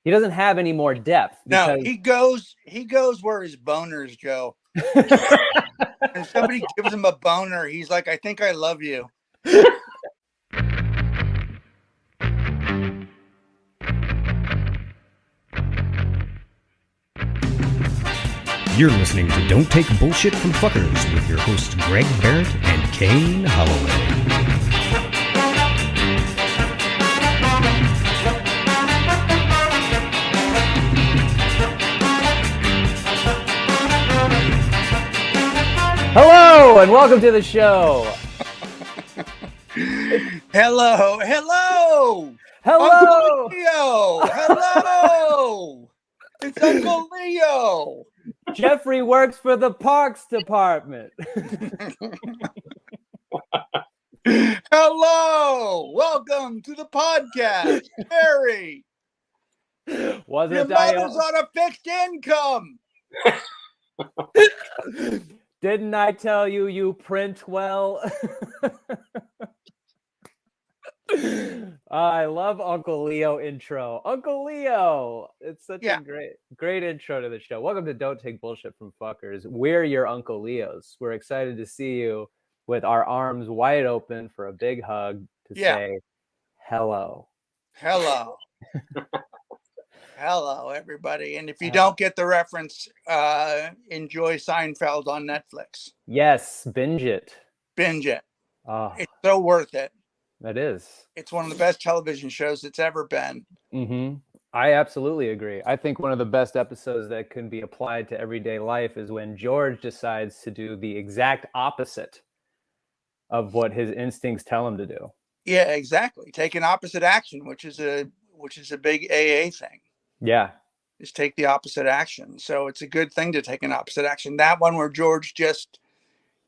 he doesn't have any more depth. No, Because he goes where his boners go. And somebody gives him a boner, he's like, I think I love you. You're listening to Don't Take Bullshit from Fuckers with your hosts Greg Behrendt and Kane Holloway. hello and welcome to the show. Hello. Hello. Uncle Leo. Hello. It's Uncle Leo. Jeffrey works for the Parks Department. Hello. Welcome to the podcast. Harry. Your Wasn't I? mother's on a fixed income. Didn't I tell you you print well? I love Uncle Leo intro. Uncle Leo. It's such a great intro to the show. Welcome to Don't Take Bullshit from Fuckers. We're your Uncle Leos. We're excited to see you with our arms wide open for a big hug to say hello. Hello. Hello, everybody. And if you don't get the reference, enjoy Seinfeld on Netflix. Yes, binge it. Binge it. Oh, it's so worth it. It is. It's one of the best television shows it's ever been. Mm-hmm. I absolutely agree. I think one of the best episodes that can be applied to everyday life is when George decides to do the exact opposite of what his instincts tell him to do. Yeah, exactly. Take an opposite action, which is a big AA thing. Yeah. Is take the opposite action. So it's a good thing to take an opposite action. That one where George just,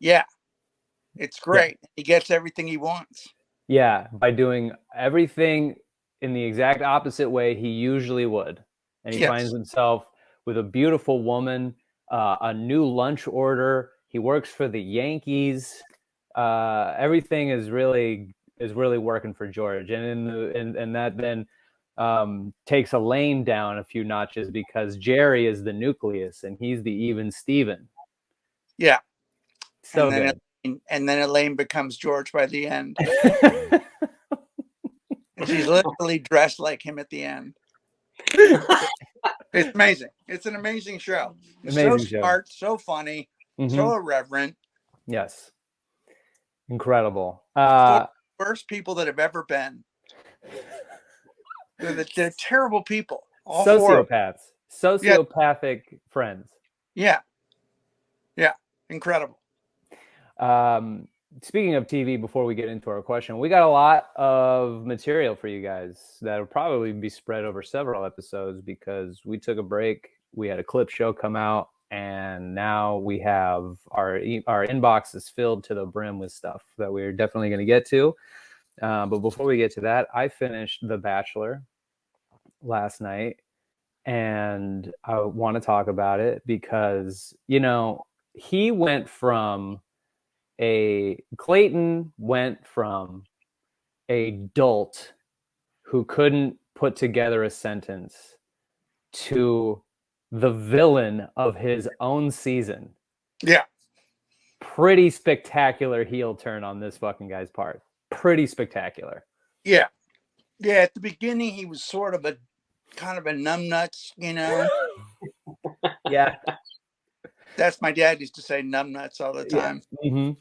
it's great. Yeah. He gets everything he wants. Yeah, by doing everything in the exact opposite way he usually would. And he finds himself with a beautiful woman, a new lunch order. He works for the Yankees. Everything is really working for George. And that then takes Elaine down a few notches because Jerry is the nucleus and he's the even Steven. Yeah. So and then Elaine becomes George by the end. And she's literally dressed like him at the end. It's amazing. It's an amazing show. It's so smart, so funny, so irreverent. Yes. Incredible. The worst people that have ever been. They're terrible people. All sociopaths. Sociopathic friends. Yeah. Yeah. Incredible. Speaking of TV, before we get into our question, we got a lot of material for you guys that will probably be spread over several episodes because we took a break. We had a clip show come out, and now we have our inbox is filled to the brim with stuff that we're definitely going to get to. But before we get to that, I finished The Bachelor last night, and I want to talk about it because, he went from Clayton went from a dolt who couldn't put together a sentence to the villain of his own season. Yeah. Pretty spectacular heel turn on this fucking guy's part. Pretty spectacular. Yeah. Yeah. At the beginning, he was sort of kind of a numbnuts, Yeah. That's my dad used to say numbnuts all the time. Yeah. Mm-hmm.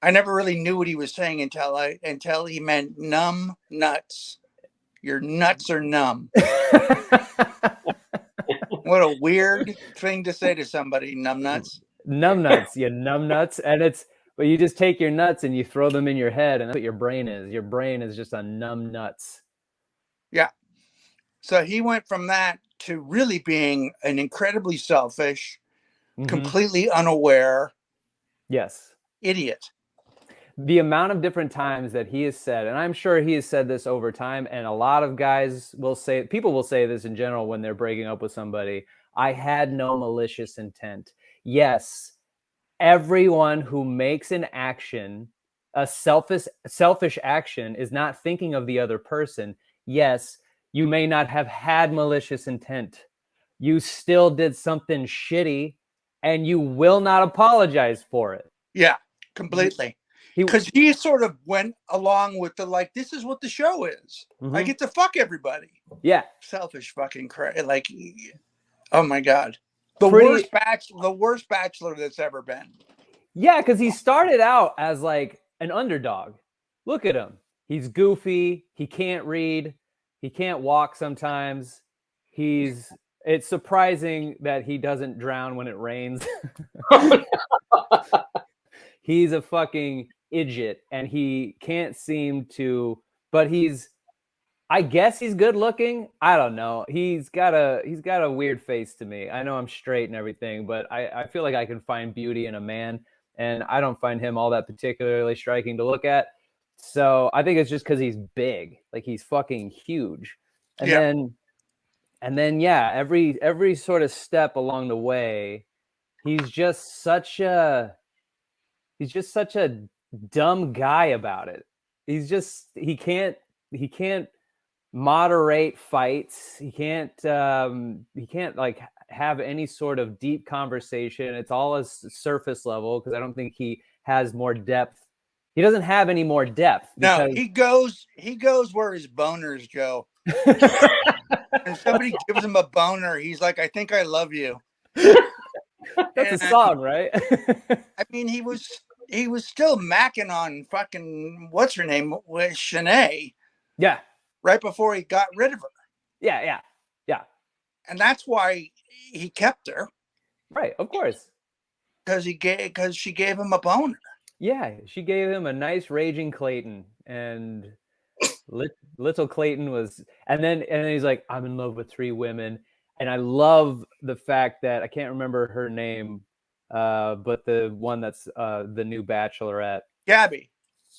I never really knew what he was saying until he meant numb nuts. Your nuts are numb. What a weird thing to say to somebody, numb nuts. Numb nuts, you numb nuts. But you just take your nuts and you throw them in your head, and that's what your brain is. Your brain is just a numb nuts. Yeah. So he went from that to really being an incredibly selfish, completely unaware idiot. The amount of different times that he has said, and I'm sure he has said this over time, and a lot of guys people will say this in general when they're breaking up with somebody, I had no malicious intent. Yes, everyone who makes an action, a selfish action, is not thinking of the other person. Yes, You may not have had malicious intent. You still did something shitty, and you will not apologize for it. Yeah, completely. Because he sort of went along with the, like, this is what the show is. I get to fuck everybody. Yeah. Selfish fucking crap. Like, oh my God. The worst bachelor that's ever been. Yeah, because he started out as like an underdog. Look at him. He's goofy. He can't read. He can't walk sometimes. It's surprising that he doesn't drown when it rains. He's a fucking idiot, and he can't seem to, but I guess he's good looking. I don't know. He's got a weird face to me. I know I'm straight and everything, but I feel like I can find beauty in a man, and I don't find him all that particularly striking to look at. So I think it's just because he's big, like he's fucking huge. And then yeah, every sort of step along the way, he's just such a dumb guy about it. He can't moderate fights. He can't like have any sort of deep conversation. It's all a surface level, because I don't think he has more depth. He doesn't have any more depth. No, he goes where his boners go. And somebody gives him a boner, he's like, I think I love you. That's a song, right? I mean, he was still macking on fucking, what's her name, with Shanae. Yeah. Right before he got rid of her. Yeah. And that's why he kept her. Right, of course. Because she gave him a boner. Yeah, she gave him a nice raging Clayton, and little Clayton was, and then he's like, I'm in love with 3 women. And I love the fact that I can't remember her name, but the one that's the new Bachelorette. Gabby.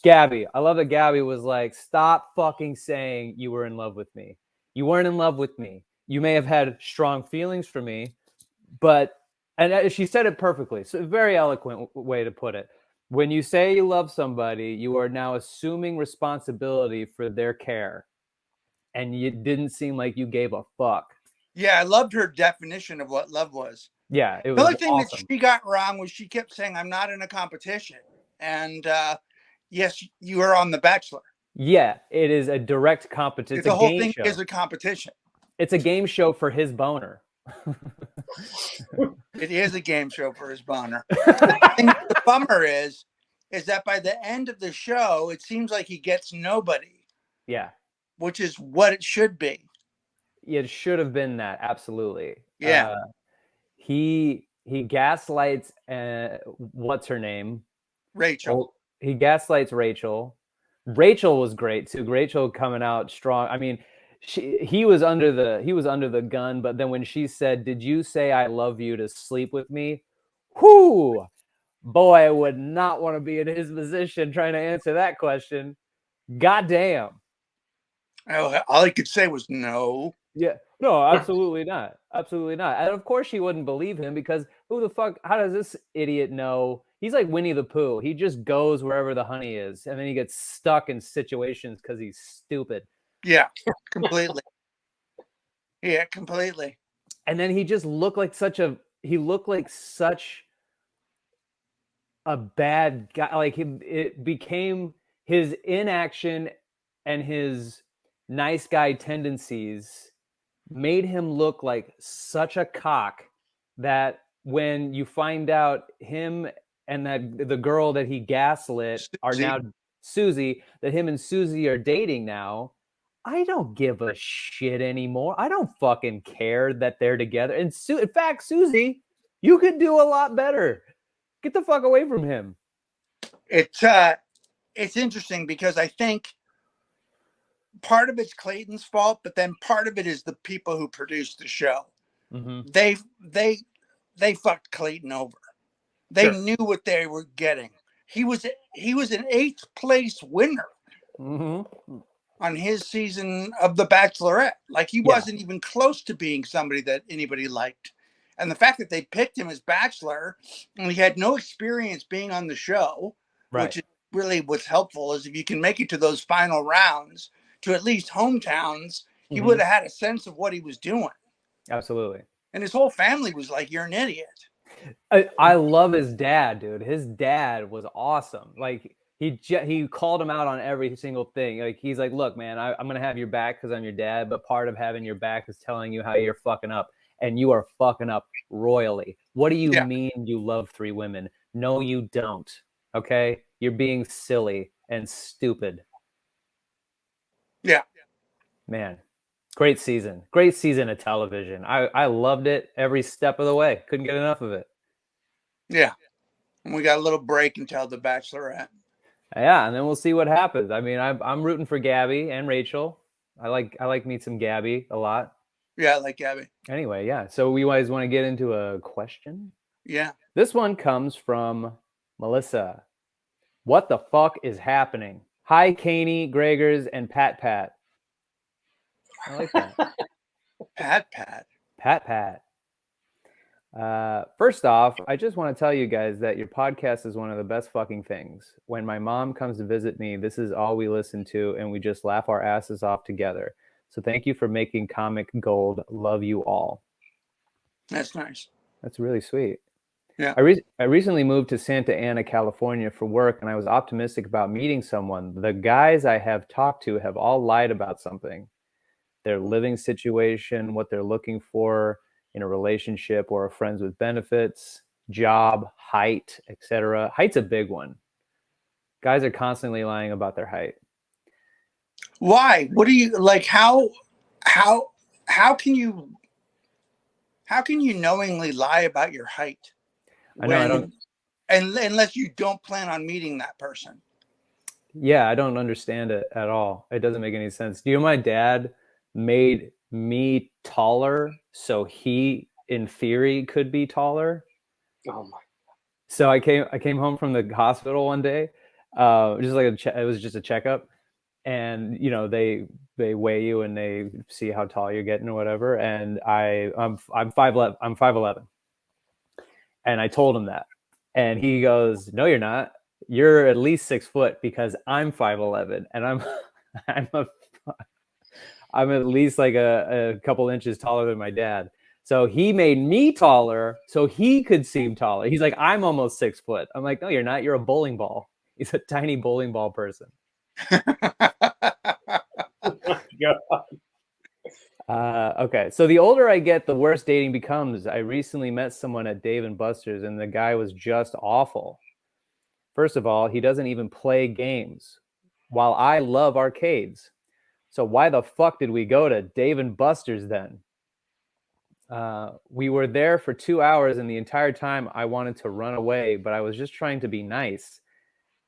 I love that Gabby was like, stop fucking saying you were in love with me. You weren't in love with me. You may have had strong feelings for me, and she said it perfectly. So a very eloquent way to put it. When you say you love somebody, you are now assuming responsibility for their care. And it didn't seem like you gave a fuck. Yeah, I loved her definition of what love was. Yeah, it was the only thing awesome. that she got wrong was she kept saying, I'm not in a competition. And yes, you are on The Bachelor. Yeah, it is a direct competition. The whole thing is a competition. It's a game show for his boner. It is a game show for his boner. The bummer is that by the end of the show, it seems like he gets nobody. Yeah. Which is what it should be. It should have been that. Absolutely. Yeah. He gaslights, what's her name? Rachel. He gaslights Rachel. Rachel was great too. Rachel coming out strong. I mean, he was under the gun, but then when she said, "Did you say I love you to sleep with me?" Whoo, boy, I would not want to be in his position trying to answer that question. Goddamn. Oh, all he could say was no. Yeah, no, absolutely not. Absolutely not. And of course she wouldn't believe him, because who the fuck, how does this idiot know? He's like Winnie the Pooh. He just goes wherever the honey is, and then he gets stuck in situations because he's stupid. Yeah, completely. Yeah, completely. And then he just looked like such a bad guy. Like it became his inaction and his nice guy tendencies made him look like such a cock that when you find out him and that the girl that he gaslit are now Susie, that him and Susie are dating now, I don't give a shit anymore. I don't fucking care that they're together. And in fact, Susie, you could do a lot better. Get the fuck away from him. It's interesting because I think part of it's Clayton's fault, but then part of it is the people who produced the show. Mm-hmm. They fucked Clayton over. They knew what they were getting. He was an 8th place winner on his season of The Bachelorette. Like, he wasn't even close to being somebody that anybody liked. And the fact that they picked him as Bachelor and he had no experience being on the show, which is really what's helpful, is if you can make it to those final rounds, to at least hometowns, he would have had a sense of what he was doing. Absolutely. And his whole family was like, "You're an idiot." I love his dad, dude. His dad was awesome. Like he called him out on every single thing. Like he's like, look, man, I'm gonna have your back because I'm your dad, but part of having your back is telling you how you're fucking up, and you are fucking up royally. What do you mean you love 3 women? No, you don't. Okay, you're being silly and stupid. Yeah, man. Great season of television. I loved it every step of the way. Couldn't get enough of it. Yeah. And we got a little break until the Bachelorette. Yeah, and then we'll see what happens. I mean, I'm rooting for Gabby and Rachel. I like me some Gabby a lot. Yeah, I like Gabby. Anyway, yeah. So we guys want to get into a question? Yeah. This one comes from Melissa. What the fuck is happening? Hi, Caney, Gregers, and Pat. I like that. Pat. First off, I just want to tell you guys that your podcast is one of the best fucking things. When my mom comes to visit me, this is all we listen to, and we just laugh our asses off together. So thank you for making comic gold. Love you all. That's nice. That's really sweet. Yeah. I recently moved to Santa Ana, California for work, and I was optimistic about meeting someone. The guys I have talked to have all lied about something. Their living situation, what they're looking for in a relationship or a friends with benefits, job, height, etc. Height's a big one. Guys are constantly lying about their height. Why? What do you like? How can you knowingly lie about your height? I know, I don't, unless you don't plan on meeting that person. Yeah, I don't understand it at all. It doesn't make any sense. Do you know my dad made me taller so he, in theory, could be taller? Oh my! So I came home from the hospital one day, just like it was just a checkup, and you know they weigh you and they see how tall you're getting or whatever. And I'm 5'11", and I told him that, and he goes, "No, you're not. You're at least 6 foot because I'm 5'11", and I'm at least like a couple inches taller than my dad. So he made me taller so he could seem taller. He's like, I'm almost 6 foot. I'm like, no, you're not. You're a bowling ball. He's a tiny bowling ball person. Okay. So the older I get, the worse dating becomes. I recently met someone at Dave & Buster's, and the guy was just awful. First of all, he doesn't even play games, while I love arcades. So why the fuck did we go to Dave & Buster's then? We were there for 2 hours, and the entire time I wanted to run away, but I was just trying to be nice.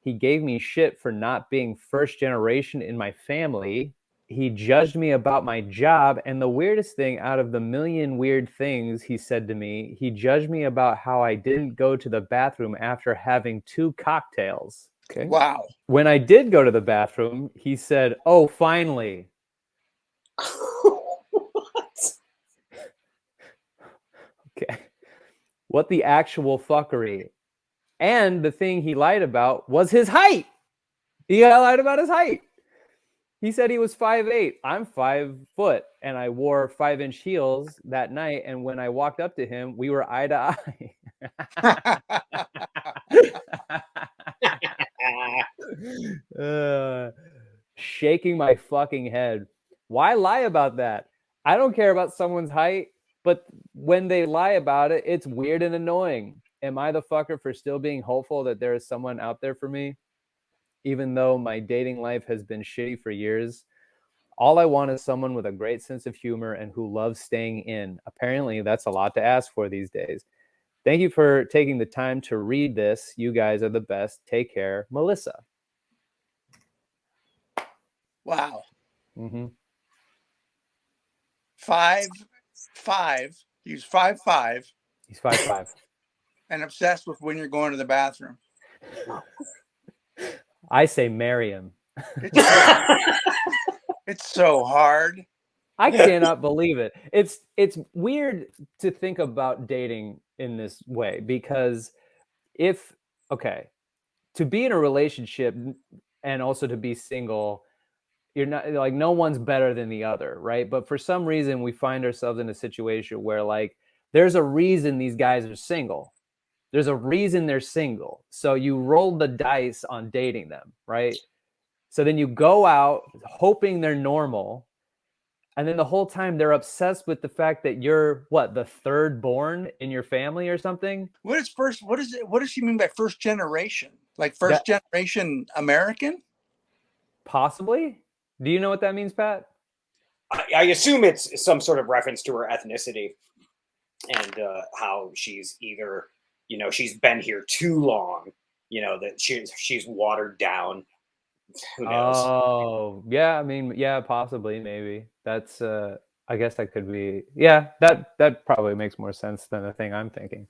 He gave me shit for not being first generation in my family. He judged me about my job, and the weirdest thing out of the million weird things he said to me, he judged me about how I didn't go to the bathroom after having 2 cocktails. Okay. Wow. When I did go to the bathroom, he said, "Oh, finally." What? Okay. What the actual fuckery? And the thing he lied about was his height. He lied about his height. He said he was 5'8". I'm 5 foot, and I wore 5-inch heels that night. And when I walked up to him, we were eye to eye. Shaking my fucking head. Why lie about that? I don't care about someone's height, but when they lie about it, it's weird and annoying. Am I the fucker for still being hopeful that there is someone out there for me? Even though my dating life has been shitty for years, all I want is someone with a great sense of humor and who loves staying in. Apparently, that's a lot to ask for these days. Thank you for taking the time to read this. You guys are the best. Take care. Melissa. Wow. Mm-hmm. 5'5". He's 5'5". He's 5'5". And obsessed with when you're going to the bathroom. I say marry him. It's so hard. I cannot believe it. It's weird to think about dating in this way because to be in a relationship and also to be single, you're not like, no one's better than the other, right? But for some reason we find ourselves in a situation where like there's a reason these guys are single. There's a reason they're single. So you roll the dice on dating them, right? So then you go out hoping they're normal. And then the whole time they're obsessed with the fact that you're what, the third born in your family or something? What does she mean by first generation? Like first generation American? Possibly. Do you know what that means, Pat? I assume it's some sort of reference to her ethnicity and how she's either, she's been here too long, that she's watered down. Who knows? Oh, yeah. I mean, yeah, possibly, maybe. That's, I guess that could be, yeah, that probably makes more sense than the thing I'm thinking.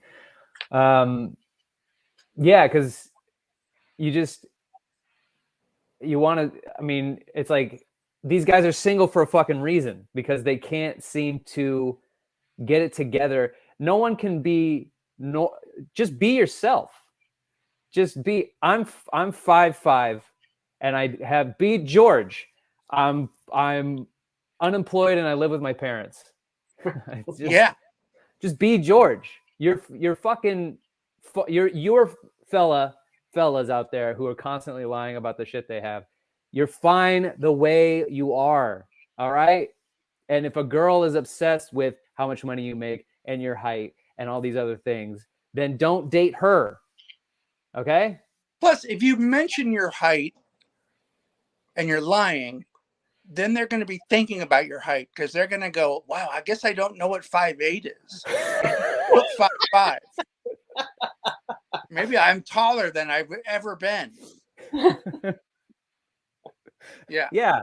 Yeah, because you want to, I mean, it's like these guys are single for a fucking reason because they can't seem to get it together. No one can just be yourself. Just be, I'm 5'5" and I have beat George. I'm unemployed and I live with my parents. Just be George. You're fucking, you're fellas out there who are constantly lying about the shit they have. You're fine the way you are. All right. And if a girl is obsessed with how much money you make and your height and all these other things, then don't date her. Okay. Plus, if you mention your height and you're lying, then they're going to be thinking about your height because they're going to go, wow, I guess I don't know what 5'8" is. What 5'5"? Maybe I'm taller than I've ever been. Yeah. Yeah.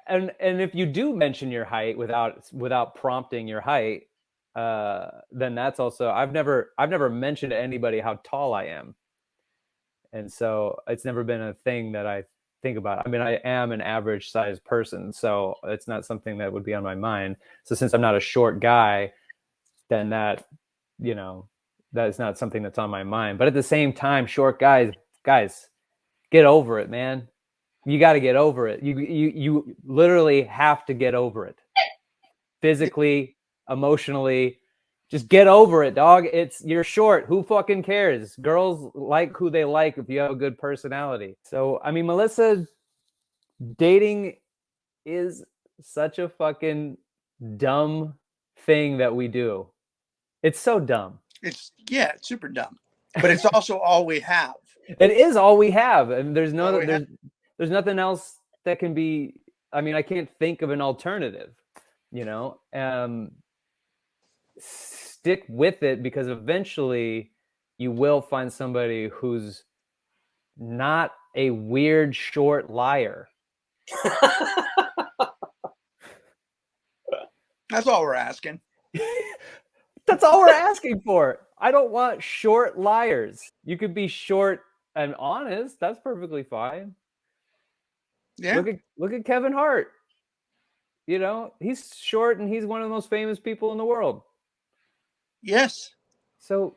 And if you do mention your height without prompting your height, then that's also, I've never mentioned to anybody how tall I am. And so it's never been a thing that I think about. I mean, I am an average sized person, so it's not something that would be on my mind. So since I'm not a short guy, then that, that's not something that's on my mind. But at the same time, short guys, get over it, man. You got to get over it. You literally have to get over it. Physically, emotionally, just get over it, dog. You're short. Who fucking cares? Girls like who they like if you have a good personality. So, I mean, Melissa, dating is such a fucking dumb thing that we do. It's so dumb. It's super dumb. But it's also all we have. It is all we have. And there's nothing else that can be, I mean, I can't think of an alternative, stick with it because eventually you will find somebody who's not a weird short liar. That's all we're asking. That's all we're asking for. I don't want short liars. You could be short and honest. That's perfectly fine. Yeah. Look at Kevin Hart. He's short and he's one of the most famous people in the world. Yes. So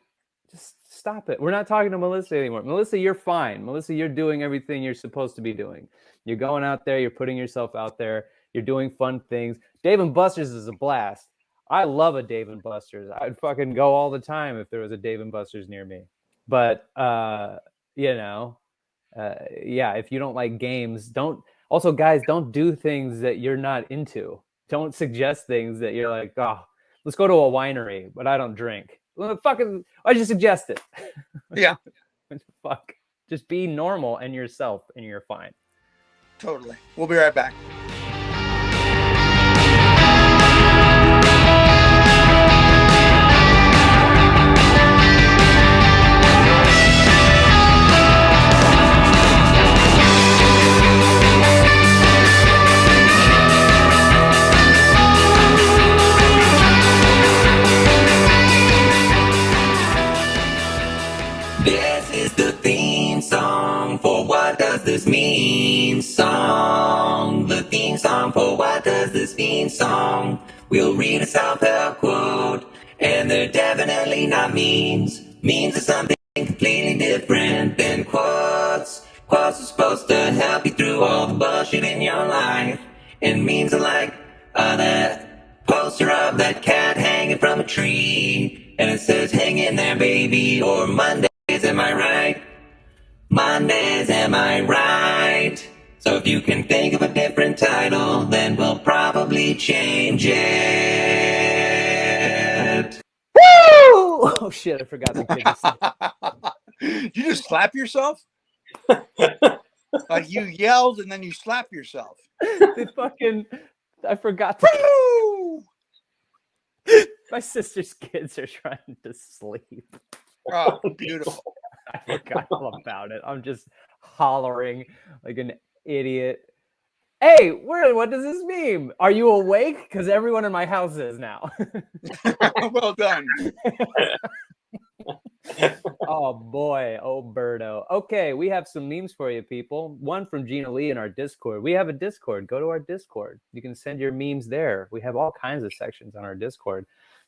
just stop it. We're not talking to Melissa anymore. Melissa, you're fine. Melissa, you're doing everything you're supposed to be doing. You're going out there. You're putting yourself out there. You're doing fun things. Dave and Buster's is a blast. I love a Dave and Buster's. I'd fucking go all the time if there was a Dave and Buster's near me. But, yeah, if you don't like games, guys, don't do things that you're not into. Don't suggest things that you're like, oh, let's go to a winery, but I don't drink. Well, fucking, I just suggest it. Yeah. Fuck. Just be normal and yourself and you're fine. Totally. We'll be right back. This is the theme song for What Does This Mean song. The theme song for What Does This Mean song. We'll read a self-help quote, and they're definitely not memes. Memes are something completely different than quotes. Quotes are supposed to help you through all the bullshit in your life. And memes are like that poster of that cat hanging from a tree. And it says, hang in there, baby, or Mondays, am I right? Mondays, am I right? So if you can think of a different title, then we'll probably change it. Woo! Oh shit, I forgot the kid just You just slap yourself? Like you yelled and then you slap yourself. I forgot Woo! my sister's kids are trying to sleep. Oh, beautiful. I forgot all about it. I'm just hollering like an idiot. Hey, what does this mean? Are you awake? Because everyone in my house is now. Well done. Oh boy, oh Birdo. Okay, we have some memes for you people. One from Gina Lee in our Discord. We have a Discord. Go to our Discord. You can send your memes there. We have all kinds of sections on our Discord.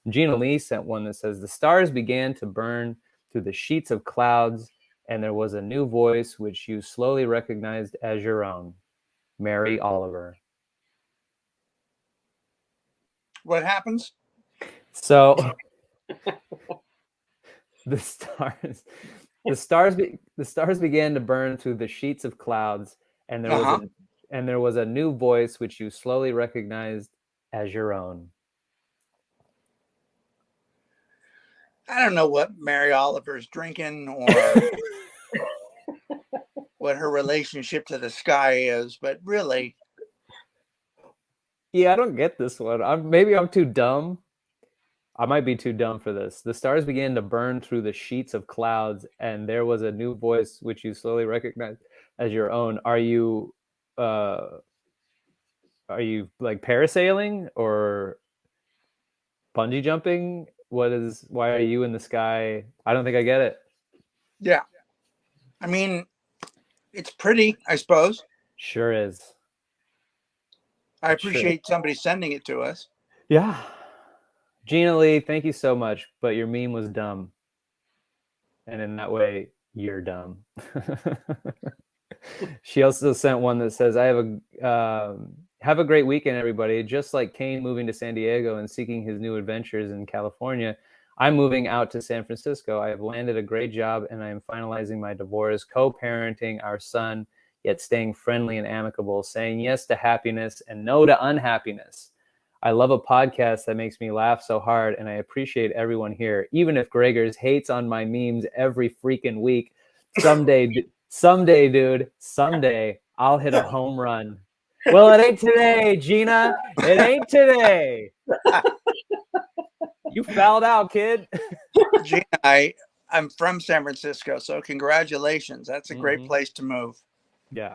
Gina Lee sent one that says, the stars began to burn through the sheets of clouds, and there was a new voice which you slowly recognized as your own. Mary Oliver. What happens? So the stars began to burn through the sheets of clouds, and there was a new voice which you slowly recognized as your own. I don't know what Mary Oliver's drinking or what her relationship to the sky is, but really. Yeah, I don't get this one. Maybe I'm too dumb. I might be too dumb for this. The stars began to burn through the sheets of clouds, and there was a new voice which you slowly recognized as your own. Are you like parasailing or bungee jumping? Why are you in the sky? I don't think I get it. Yeah. I mean, it's pretty, I suppose. Sure is. I appreciate somebody sending it to us. Yeah. Gina Lee, thank you so much, but your meme was dumb. And in that way, you're dumb. She also sent one that says, I have a great weekend, everybody. Just like Kane moving to San Diego and seeking his new adventures in California, I'm moving out to San Francisco. I have landed a great job and I am finalizing my divorce, co-parenting our son, yet staying friendly and amicable, saying yes to happiness and no to unhappiness. I love a podcast that makes me laugh so hard, and I appreciate everyone here. Even if Gregers hates on my memes every freaking week, someday, dude, someday I'll hit a home run. Well, it ain't today, Gina. It ain't today. You fouled out, kid. Gina, I'm from San Francisco, so congratulations. That's a great place to move. Yeah.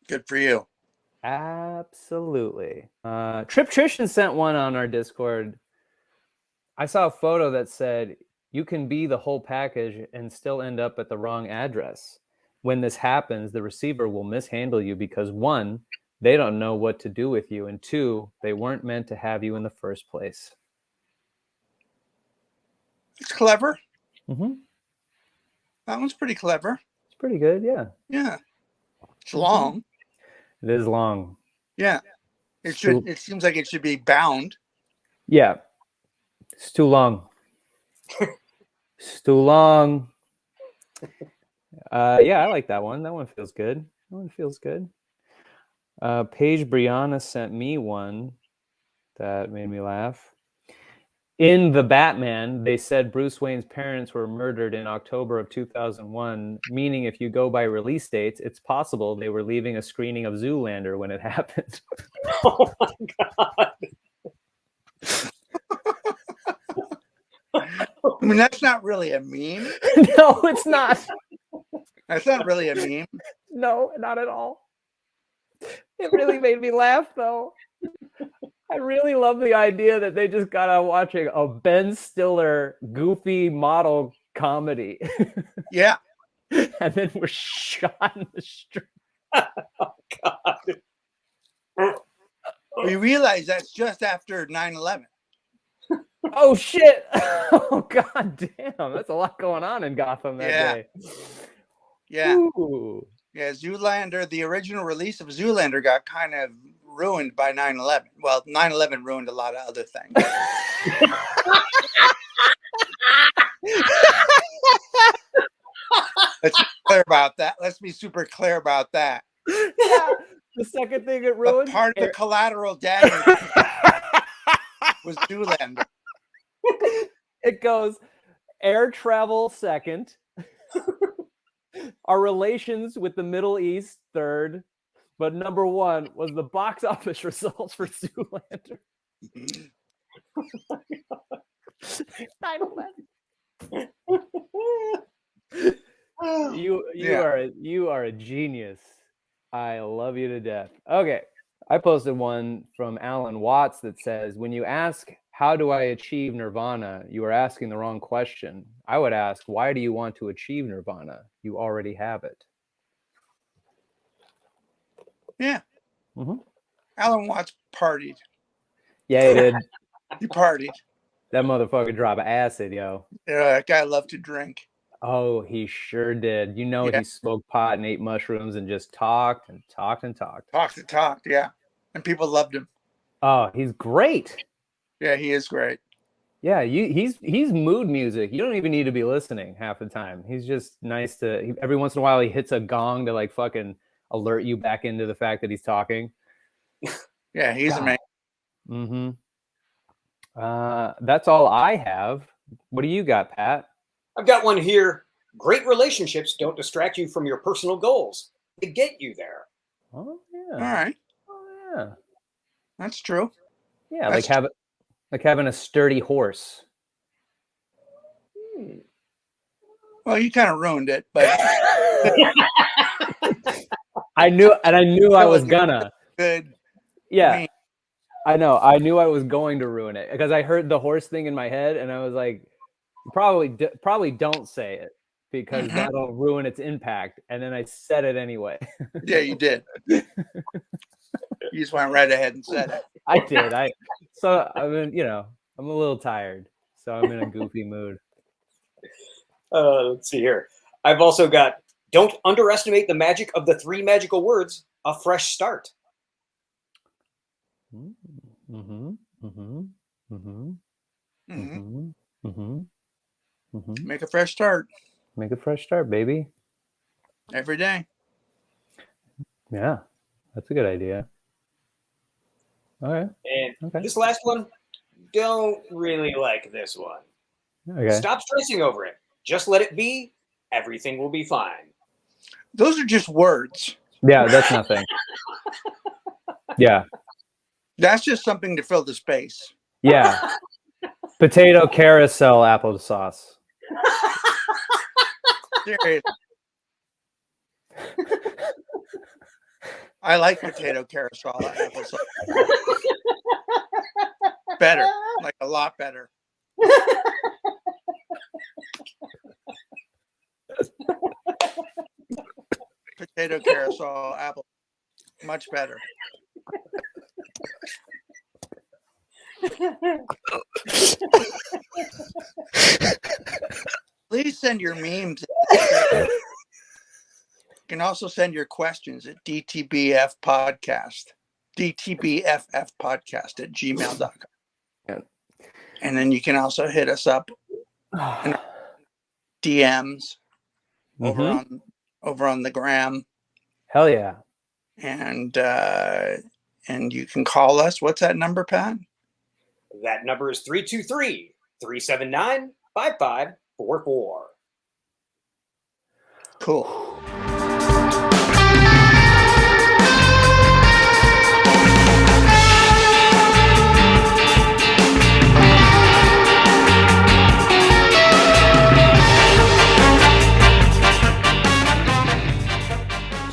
Good for you. Absolutely. Triptrition sent one on our Discord. I saw a photo that said, you can be the whole package and still end up at the wrong address. When this happens, the receiver will mishandle you because 1, they don't know what to do with you, and 2, they weren't meant to have you in the first place. It's clever. Mm-hmm. That one's pretty clever. It's pretty good, yeah. Yeah. It's long. It is long. Yeah. It seems like it should be bound. Yeah. It's too long. It's too long. Yeah, I like that one. That one feels good. Paige Brianna sent me one that made me laugh. In The Batman, they said Bruce Wayne's parents were murdered in October of 2001, meaning if you go by release dates, it's possible they were leaving a screening of Zoolander when it happened. Oh my God. I mean, that's not really a meme. No, it's not. That's not really a meme. No, not at all. It really made me laugh, though. I really love the idea that they just got out watching a Ben Stiller goofy model comedy. Yeah. And then we're shot in the street. Oh God. We realize that's just after 9/11. Oh shit. Oh God damn. That's a lot going on in Gotham that day. Yeah. Ooh. Yeah, Zoolander, the original release of Zoolander got kind of ruined by 9/11. Well, 9/11 ruined a lot of other things. Let's be clear about that. Let's be super clear about that. Yeah. The second thing it ruined. But part of the collateral damage was Zoolander. It goes air travel second, our relations with the Middle East third, but number one was the box office results for Zoolander. 9/11. You are a genius. I love you to death. Okay. I posted one from Alan Watts that says, when you ask, how do I achieve nirvana? You are asking the wrong question. I would ask, why do you want to achieve nirvana? You already have it. Yeah. Mm-hmm. Alan Watts partied. Yeah, he did. He partied. That motherfucker dropped acid, yo. Yeah, that guy loved to drink. Oh, he sure did. You know, he smoked pot and ate mushrooms and just talked and talked and talked. Talked, yeah. And people loved him. Oh, he's great. Yeah, he is great. Yeah, he's mood music. You don't even need to be listening half the time. He's just nice to. Every once in a while, he hits a gong to like fucking alert you back into the fact that he's talking. Yeah, he's amazing. Mm-hmm. That's all I have. What do you got, Pat? I've got one here. Great relationships don't distract you from your personal goals. They get you there. Oh yeah. All right. Oh yeah. That's true. Yeah, like having a sturdy horse. Well, you kind of ruined it, but I knew I was gonna. Good. Yeah. I know. I knew I was going to ruin it because I heard the horse thing in my head, and I was like, probably don't say it because that'll ruin its impact. And then I said it anyway. Yeah, you did. You just went right ahead and said it. I did. I'm a little tired, so I'm in a goofy mood. Let's see here. I've also got, don't underestimate the magic of the 3 magical words, a fresh start. Mm-hmm. Mm-hmm. Mm-hmm. Mm-hmm. Mm-hmm. Mm-hmm. Make a fresh start. Make a fresh start, baby. Every day. Yeah, that's a good idea. All right. And this last one, don't really like this one. Okay. Stop stressing over it. Just let it be. Everything will be fine. Those are just words. Yeah, that's nothing. Yeah. That's just something to fill the space. Yeah. Potato carousel applesauce. Seriously. I like potato carousel applesauce. Better. Like a lot better. Potato carousel apple. Much better. Please send your memes. You can also send your questions at dtbffpodcast@gmail.com. And then you can also hit us up in DMs over on the gram. Hell yeah. And you can call us. What's that number, Pat? That number is 323-379-5544. Cool.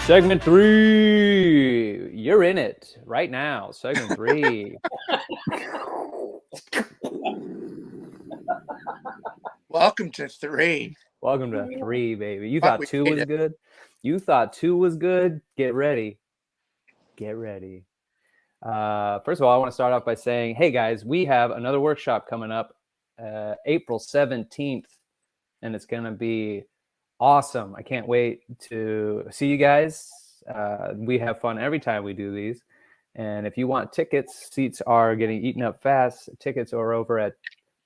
Segment 3. You're in it right now. Segment 3. Welcome to 3. Welcome to 3, baby. You thought 2 was good? You thought 2 was good? Get ready. Get ready. First of all, I want to start off by saying, hey, guys, we have another workshop coming up April 17th, and it's going to be Awesome. I can't wait to see you guys. We have fun every time we do these. And if you want tickets, seats are getting eaten up fast. Tickets are over at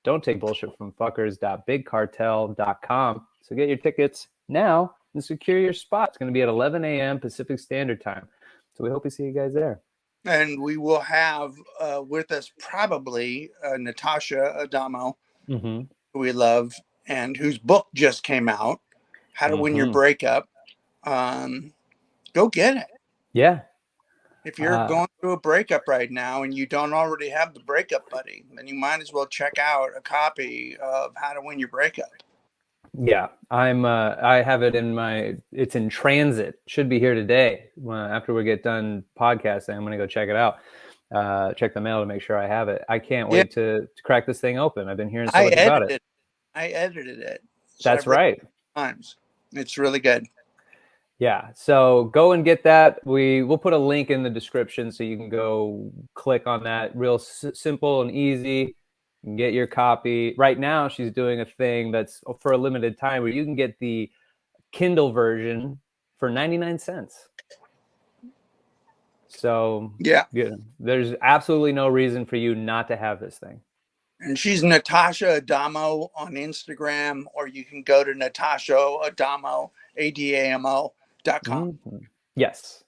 Don't Take Bullshit from fuckers.bigcartel.com. So get your tickets now and secure your spot. It's going to be at 11 a.m. Pacific Standard Time. So we hope we see you guys there. And we will have with us probably Natasha Adamo, who we love, and whose book just came out, How to Win Your Breakup. Go get it. Yeah. If you're going through a breakup right now and you don't already have the breakup buddy, then you might as well check out a copy of How to Win Your Breakup. Yeah, I have it it's in transit. Should be here today. After we get done podcasting, I'm going to go check it out. Check the mail to make sure I have it. I can't wait to crack this thing open. I've been hearing so much about it. I edited it. So that's right. Times. It's really good. Yeah, so go and get that. We'll put a link in the description so you can go click on that. Real simple and easy. You can get your copy. Right now, she's doing a thing that's for a limited time where you can get the Kindle version for 99 cents. So yeah, there's absolutely no reason for you not to have this thing. And she's Natasha Adamo on Instagram, or you can go to Natasha Adamo, ADAMO.com. Yes.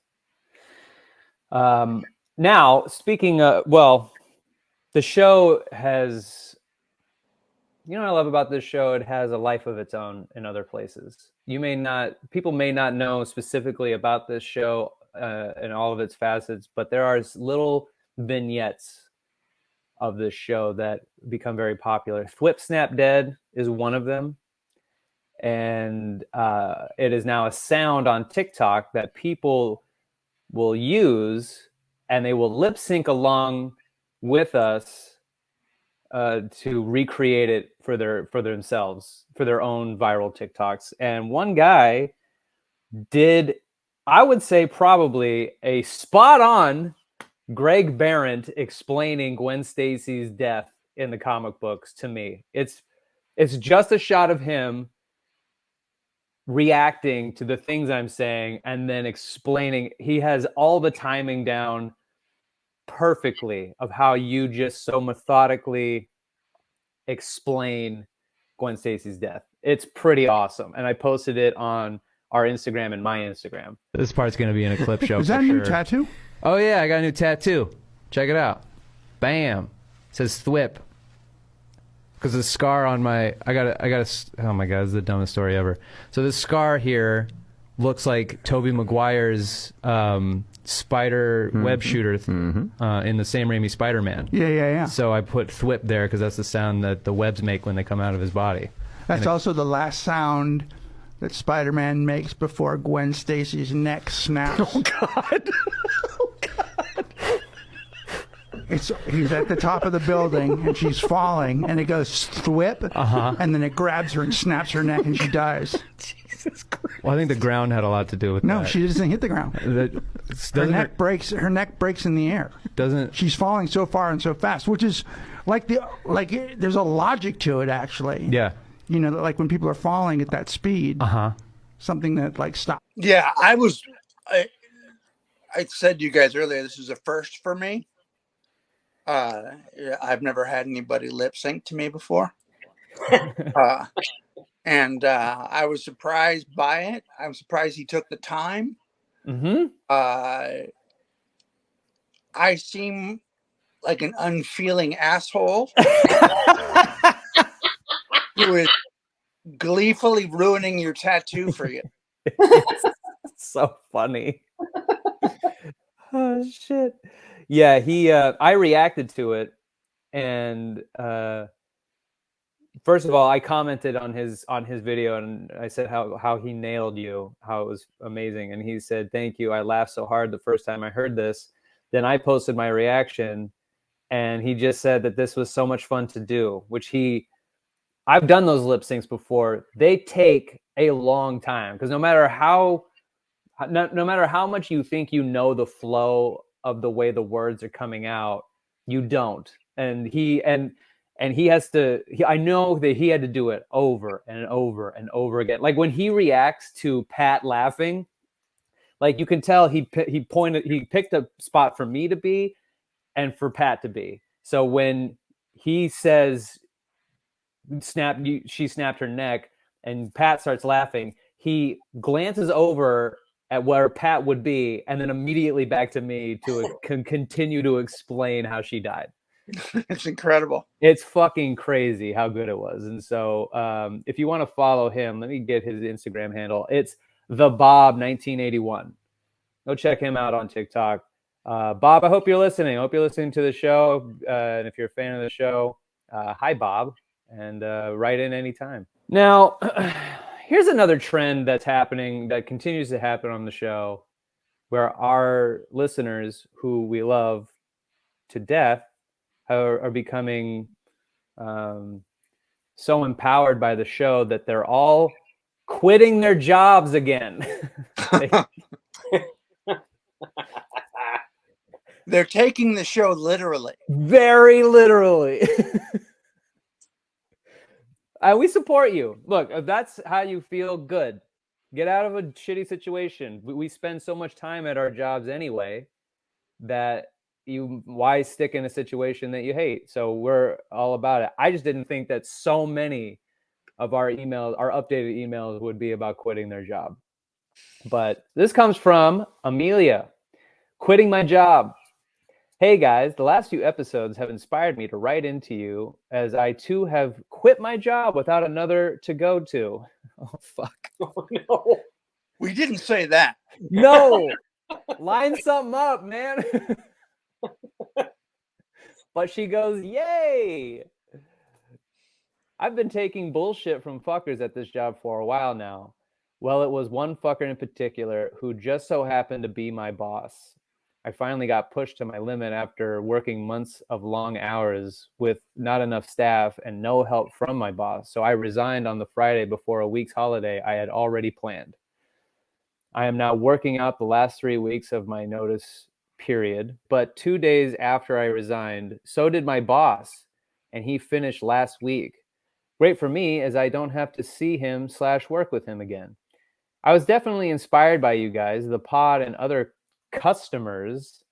Now, speaking of, the show has, you know what I love about this show? It has a life of its own in other places. People may not know specifically about this show and all of its facets, but there are little vignettes of this show that become very popular. Thwip Snap Dead is one of them. And it is now a sound on TikTok that people will use, and they will lip sync along with us to recreate it for themselves, for their own viral TikToks. And one guy did, I would say, probably a spot on Greg Behrendt explaining Gwen Stacy's death in the comic books to me. It's just a shot of him reacting to the things I'm saying and then explaining. He has all the timing down perfectly of how you just so methodically explain Gwen Stacy's death. It's pretty awesome. And I posted it on our Instagram and my Instagram. This part's going to be in a clip show. Is that a new tattoo? Oh yeah, I got a new tattoo. Check it out. Bam. It says Thwip. Because the scar on my, I got oh my God, this is the dumbest story ever. So this scar here looks like Tobey Maguire's spider web shooter in the Sam Raimi Spider-Man. Yeah. So I put Thwip there because that's the sound that the webs make when they come out of his body. That's also the last sound that Spider-Man makes before Gwen Stacy's neck snaps. Oh God. He's at the top of the building and she's falling and it goes thwip and then it grabs her and snaps her neck and she dies. Jesus Christ. Well, I think the ground had a lot to do with that. No, she doesn't hit the ground. Her neck breaks in the air. She's falling so far and so fast, which is there's a logic to it actually. Yeah. You know, like when people are falling at that speed. Something that stops. Yeah, I said to you guys earlier, this is a first for me. I've never had anybody lip sync to me before. And I was surprised by it. I was surprised he took the time. I seem like an unfeeling asshole who is gleefully ruining your tattoo for you. So funny. Oh shit. Yeah, I reacted to it, and first of all, I commented on his video, and I said how he nailed you, how it was amazing, and he said, "Thank you. I laughed so hard the first time I heard this." Then I posted my reaction, and he just said that this was so much fun to do, which I've done those lip syncs before. They take a long time because no matter how much you think you know the flow of the way the words are coming out, you don't. And and he has to. I know that he had to do it over and over and over again. Like when he reacts to Pat laughing, like you can tell he picked a spot for me to be and for Pat to be. So when he says she snapped her neck and Pat starts laughing, he glances over at where Pat would be and then immediately back to me to continue to explain how she died. It's incredible. It's fucking crazy how good it was. And so if you want to follow him, let me get his Instagram handle. It's thebob1981. Go check him out on TikTok. Bob, I hope you're listening. I hope you're listening to the show. And if you're a fan of the show, hi, Bob. And write in anytime. Now, here's another trend that's happening, that continues to happen on the show, where our listeners, who we love to death, are becoming so empowered by the show that they're all quitting their jobs again. They're taking the show literally. Very literally. We support you. Look, if that's how you feel, good. Get out of a shitty situation. We spend so much time at our jobs anyway that why stick in a situation that you hate? So we're all about it. I just didn't think that so many of our emails, our updated emails, would be about quitting their job. But this comes from Amelia. Quitting my job. Hey guys, the last few episodes have inspired me to write into you, as I too have quit my job without another to go to. Oh, fuck. Oh, no. We didn't say that. No. Line something up, man. But she goes, yay. I've been taking bullshit from fuckers at this job for a while now. Well, it was one fucker in particular who just so happened to be my boss. I finally got pushed to my limit after working months of long hours with not enough staff and no help from my boss. So I resigned on the Friday before a week's holiday I had already planned. I am now working out the last 3 weeks of my notice period, but 2 days after I resigned, so did my boss, and he finished last week. Great for me, as I don't have to see him / work with him again. I was definitely inspired by you guys, the pod, and other customers.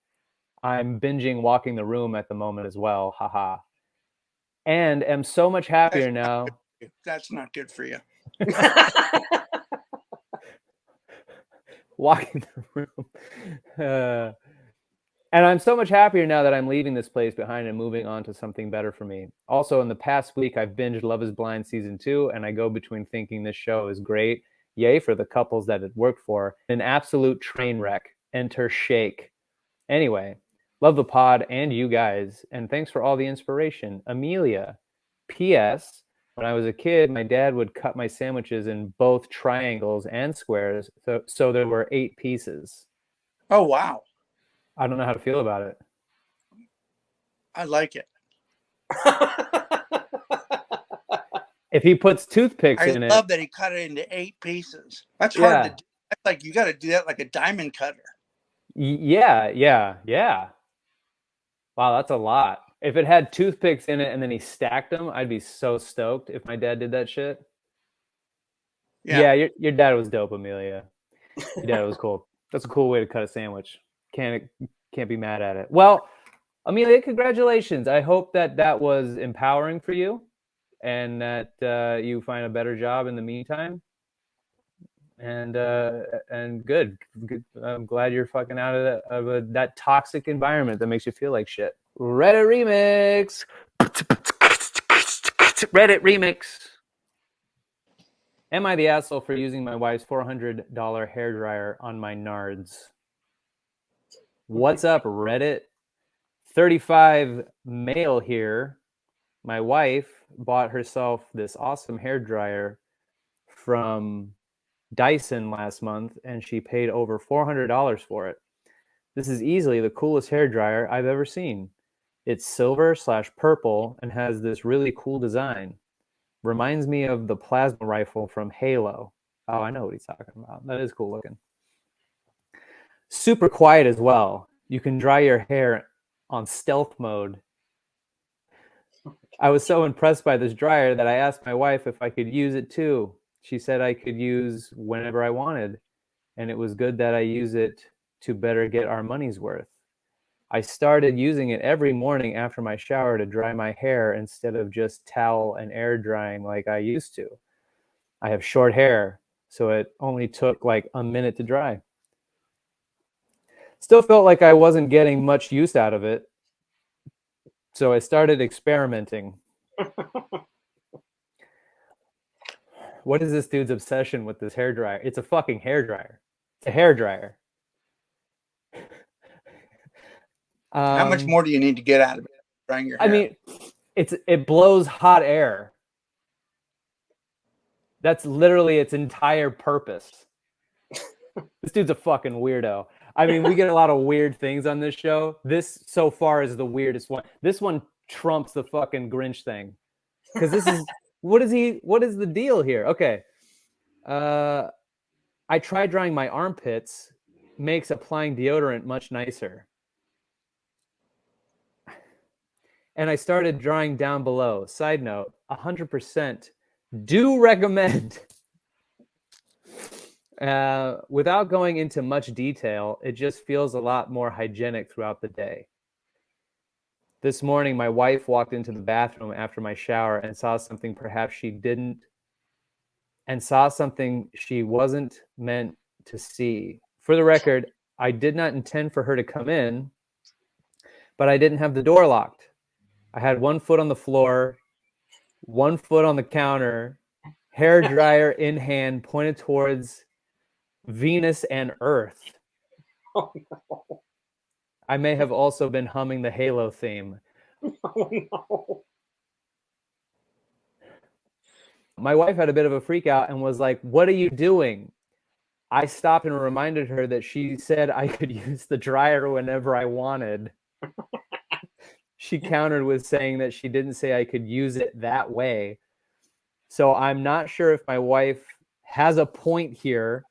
I'm binging Walking the Room at the moment as well, haha. And am so much happier now. That's not good for you. Walking the Room. And I'm so much happier now that I'm leaving this place behind and moving on to something better for me. Also, in the past week, I've binged Love is Blind Season 2, and I go between thinking this show is great, yay for the couples that it worked for, an absolute train wreck. Enter Shake. Anyway, love the pod and you guys, and thanks for all the inspiration. Amelia. P.S. When I was a kid, my dad would cut my sandwiches in both triangles and squares, so there were 8 pieces. Oh, wow. I don't know how to feel about it. I like it. If he puts toothpicks in it. I love that he cut it into 8 pieces. That's hard to do. That's like, you got to do that like a diamond cutter. Yeah. Wow, that's a lot. If it had toothpicks in it and then he stacked them, I'd be so stoked if my dad did that shit. Yeah, your dad was dope, Amelia. Your dad was cool. That's a cool way to cut a sandwich. Can't be mad at it. Well, Amelia, congratulations. I hope that was empowering for you and that you find a better job in the meantime. And good. I'm glad you're fucking out of that toxic environment that makes you feel like shit. Reddit remix. Reddit remix. Am I the asshole for using my wife's $400 hairdryer on my nards? What's up, Reddit? 35 male here. My wife bought herself this awesome hairdryer from Dyson last month, and she paid over $400 for it. This is easily the coolest hairdryer I've ever seen. It's silver / purple and has this really cool design. Reminds me of the plasma rifle from Halo. Oh, I know what he's talking about. That is cool looking. Super quiet as well. You can dry your hair on stealth mode. I was so impressed by this dryer that I asked my wife if I could use it too. She said I could use whenever I wanted, and it was good that I use it to better get our money's worth. I started using it every morning after my shower to dry my hair instead of just towel and air drying like I used to. I have short hair, so it only took like a minute to dry. Still felt like I wasn't getting much use out of it, so I started experimenting. What is this dude's obsession with this hairdryer? It's a fucking hairdryer. It's a hairdryer. How much more do you need to get out of it? Drying your hair? I mean, it blows hot air. That's literally its entire purpose. This dude's a fucking weirdo. I mean, we get a lot of weird things on this show. This so far is the weirdest one. This one trumps the fucking Grinch thing. Because this is what is the deal here? Okay. I tried drying my armpits, makes applying deodorant much nicer. And I started drying down below. Side note, 100% do recommend. Without going into much detail, it just feels a lot more hygienic throughout the day. This morning, my wife walked into the bathroom after my shower and saw something perhaps she didn't, and saw something she wasn't meant to see. For the record, I did not intend for her to come in, but I didn't have the door locked. I had 1 foot on the floor, 1 foot on the counter, hair dryer in hand, pointed towards Venus and Earth. Oh no. I may have also been humming the Halo theme. Oh no. My wife had a bit of a freak out and was like, "What are you doing?" I stopped and reminded her that she said I could use the dryer whenever I wanted. She countered with saying that she didn't say I could use it that way. So I'm not sure if my wife has a point here.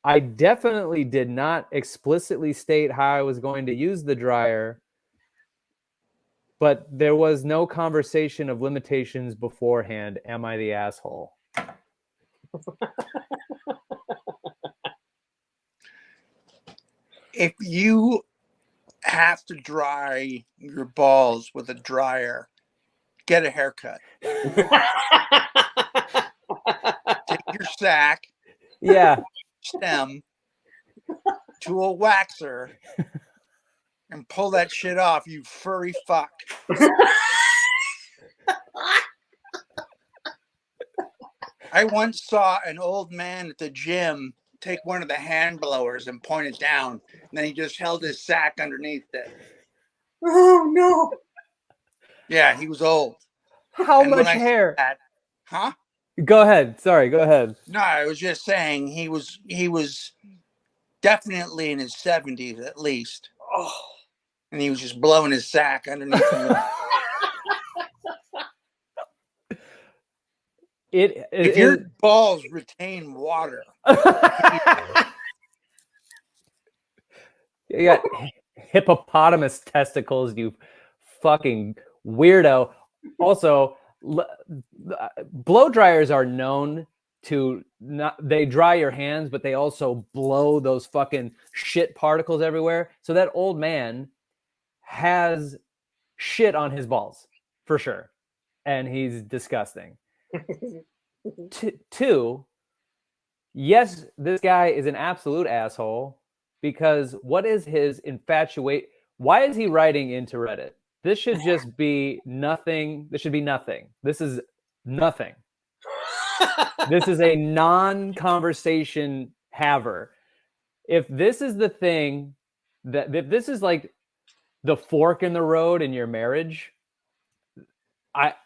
I definitely did not explicitly state how I was going to use the dryer, but there was no conversation of limitations beforehand. Am I the asshole? If you have to dry your balls with a dryer, get a haircut. Take your sack, Yeah. stem to a waxer and pull that shit off, you furry fuck. I once saw an old man at the gym take one of the hand blowers and point it down, and then he just held his sack underneath it. Oh no. Yeah, he was old. How And much when I hair? said that, huh? Go ahead. Sorry, go ahead. No, I was just saying he was definitely in his 70s at least. Oh. And he was just blowing his sack underneath him. If your balls retain water, you got hippopotamus testicles, you fucking weirdo. Also, blow dryers are known to they dry your hands, but they also blow those fucking shit particles everywhere. So that old man has shit on his balls for sure, and he's disgusting. Two, yes, this guy is an absolute asshole, because what is his infatuation? Why is he writing into Reddit? This should just be nothing. This should be nothing. This is nothing. This is a non-conversation haver. If this is the thing, if this is like the fork in the road in your marriage,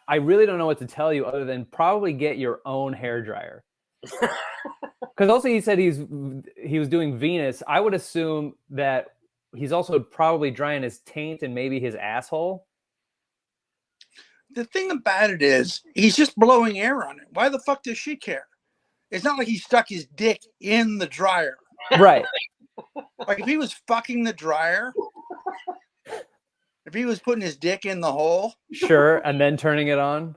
I really don't know what to tell you other than probably get your own hairdryer. Because also he said he was doing Venus. I would assume that he's also probably drying his taint and maybe his asshole. The thing about it is he's just blowing air on it. Why the fuck does she care? It's not like he stuck his dick in the dryer. Right. Like if he was fucking the dryer, If he was putting his dick in the hole. Sure, and then turning it on.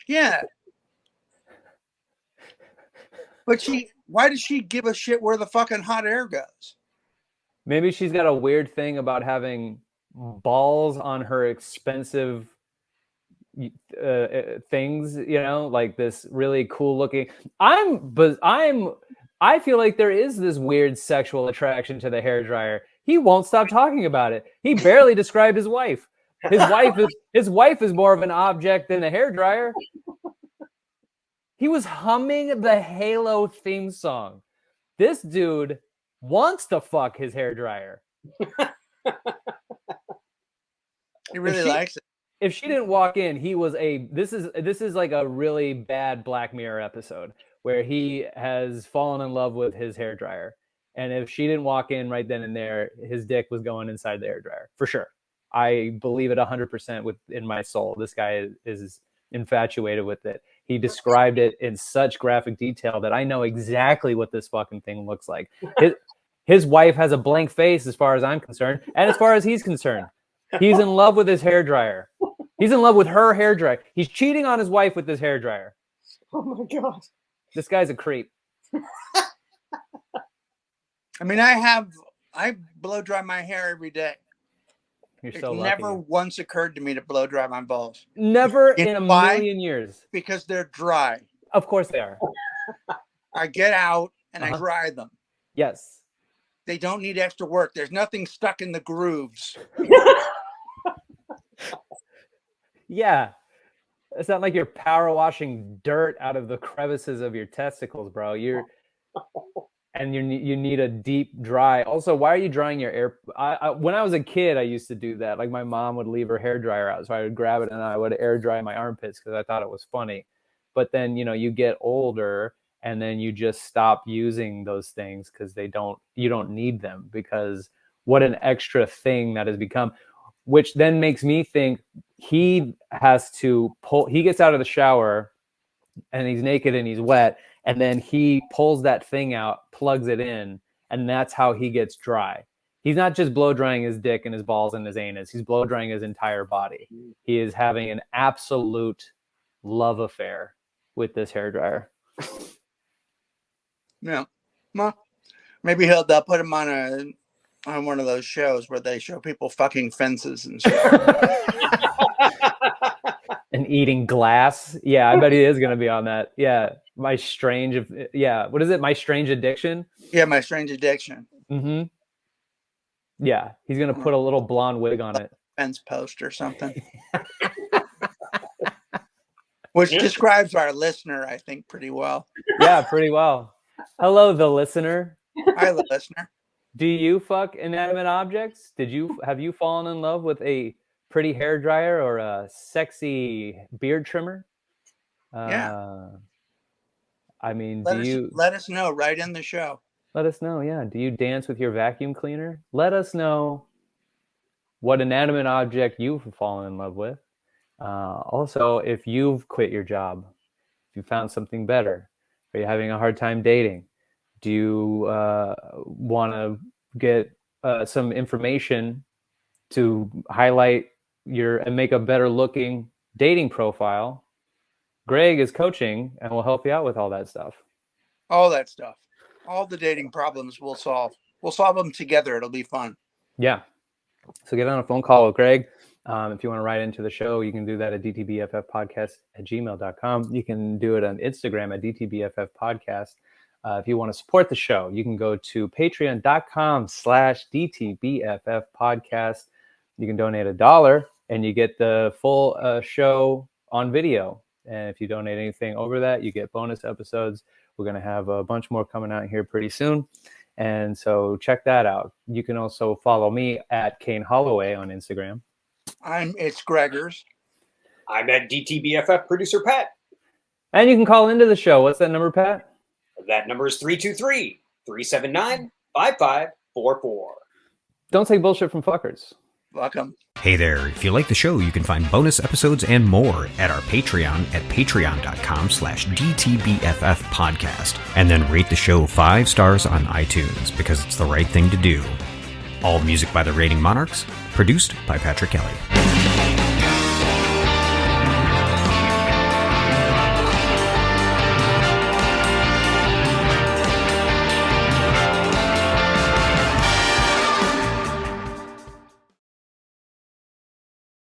Yeah. But why does she give a shit where the fucking hot air goes? Maybe she's got a weird thing about having balls on her expensive things, like this really cool looking. I feel like there is this weird sexual attraction to the hairdryer. He won't stop talking about it. He barely described his wife. His wife is more of an object than the hairdryer. He was humming the Halo theme song. This dude wants to fuck his hairdryer. He really likes it. If she didn't walk in, this is like a really bad Black Mirror episode where he has fallen in love with his hairdryer. And if she didn't walk in right then and there, his dick was going inside the hairdryer for sure. I believe it 100% in my soul. This guy is infatuated with it. He described it in such graphic detail that I know exactly what this fucking thing looks like. His wife has a blank face as far as I'm concerned, and as far as he's concerned. He's in love with his hairdryer. He's in love with her hairdryer. He's cheating on his wife with his hairdryer. Oh my God. This guy's a creep. I mean, I blow dry my hair every day. You're It so lucky. never once occurred to me to blow dry my balls. Never in a million years. Because they're dry. Of course they are. I get out and I dry them. Yes. They don't need extra work. There's nothing stuck in the grooves. Yeah. It's not like you're power washing dirt out of the crevices of your testicles, bro. And you need a deep dry. Also, why are you drying your hair? When I was a kid, I used to do that. Like my mom would leave her hair dryer out, so I would grab it and I would air dry my armpits because I thought it was funny. But then, you get older and then you just stop using those things because you don't need them, because what an extra thing that has become, which then makes me think he gets out of the shower and he's naked and he's wet. And then he pulls that thing out, plugs it in, and that's how he gets dry. He's not just blow drying his dick and his balls and his anus. He's blow drying his entire body. He is having an absolute love affair with this hairdryer. Yeah. Well, maybe they'll put him on one of those shows where they show people fucking fences and stuff. And eating glass. Yeah, I bet he is going to be on that. Yeah. What is it? My Strange Addiction? Yeah, My Strange Addiction. Mm-hmm. Yeah, he's going to put a little blonde wig on it. Fence post or something. Which describes our listener, I think, pretty well. Yeah, pretty well. Hello, the listener. Hi, the listener. Do you fuck inanimate objects? Have you fallen in love with a pretty hair dryer or a sexy beard trimmer? Yeah. I mean, let us know right in the show. Let us know. Yeah. Do you dance with your vacuum cleaner? Let us know what inanimate object you've fallen in love with. Also, if you've quit your job, if you found something better, are you having a hard time dating? Do you want to get some information to highlight and make a better looking dating profile? Greg is coaching and will help you out with all that stuff. All that stuff. All the dating problems we'll solve. We'll solve them together. It'll be fun. Yeah. So get on a phone call with Greg. If you want to write into the show, you can do that at dtbffpodcast@gmail.com. You can do it on Instagram at dtbffpodcast. If you want to support the show, you can go to patreon.com/dtbffpodcast. You can donate $1 and you get the full show on video. And if you donate anything over that, you get bonus episodes. We're going to have a bunch more coming out here pretty soon. And so check that out. You can also follow me at Kane Holloway on Instagram. It's Gregors. I'm at DTBFF producer Pat. And you can call into the show. What's that number, Pat? That number is 323-379-5544. Don't take bullshit from fuckers. Welcome. Hey there, if you like the show, you can find bonus episodes and more at our Patreon at patreon.com/DTBFF podcast. And then rate the show 5 stars on iTunes because it's the right thing to do. All music by the Rating Monarchs, produced by Patrick Kelly.